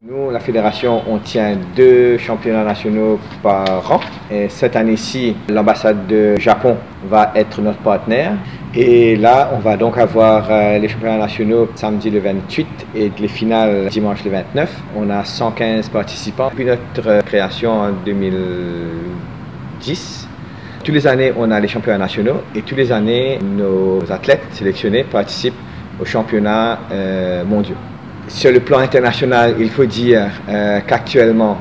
Nous, la fédération, on tient 2 championnats nationaux par an. Et cette année-ci, l'ambassade du Japon va être notre partenaire. Et là, on va donc avoir les championnats nationaux samedi le 28 et les finales dimanche le 29. On a 115 participants. Depuis notre création en 2010, toutes les années, on a les championnats nationaux et toutes les années, nos athlètes sélectionnés participent aux championnats mondiaux. Sur le plan international, il faut dire qu'actuellement,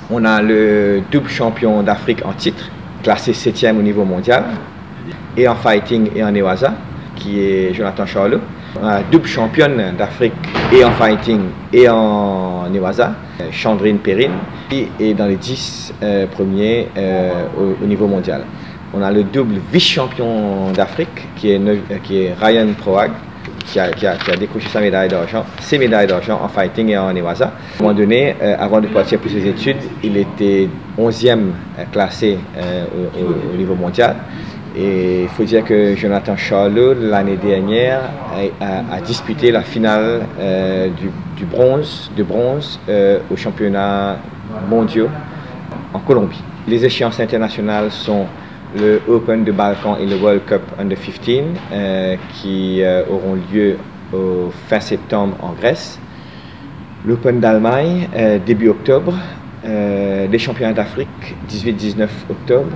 on a le double champion d'Afrique en titre, classé 7e au niveau mondial, et en fighting et en Newaza, qui est Jonathan Charlot. On a la double championne d'Afrique et en fighting et en Newaza, Chandrine Perrine, qui est dans les 10 premiers au niveau mondial. On a le double vice-champion d'Afrique, qui est Ryan Proag, qui a décroché ses médailles d'argent en fighting et en Newaza. À un moment donné, avant de partir pour ses études, il était 11e classé au niveau mondial. Et il faut dire que Jonathan Charlot, l'année dernière, a disputé la finale de bronze aux championnats mondiaux en Colombie. Les échéances internationales sont le Open de Balkan et le World Cup Under 15 qui auront lieu au fin septembre en Grèce, l'Open d'Allemagne début octobre, les championnats d'Afrique 18-19 octobre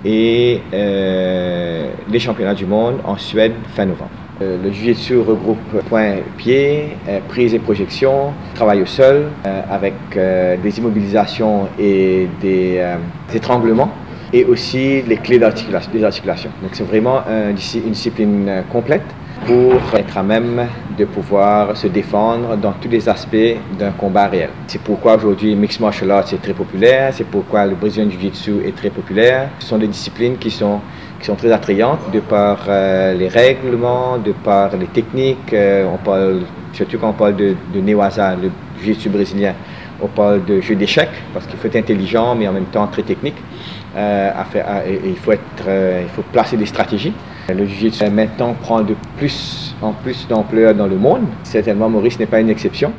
et les championnats du monde en Suède fin novembre. Le Jiu-Jitsu regroupe points, pieds, prise et projection, travail au sol avec des immobilisations et des étranglements, et aussi les clés des articulations. Donc c'est vraiment une discipline complète pour être à même de pouvoir se défendre dans tous les aspects d'un combat réel. C'est pourquoi aujourd'hui Mixed Martial Arts est très populaire, c'est pourquoi le Brazilian Jiu-Jitsu est très populaire. Ce sont des disciplines qui sont très attrayantes de par les règlements, de par les techniques. Surtout quand on parle de Newaza, le Jiu-Jitsu brésilien, on parle de jeu d'échecs parce qu'il faut être intelligent mais en même temps très technique. Il faut placer des stratégies. Le Jiu-Jitsu maintenant prend de plus en plus d'ampleur dans le monde. Certainement Maurice n'est pas une exception.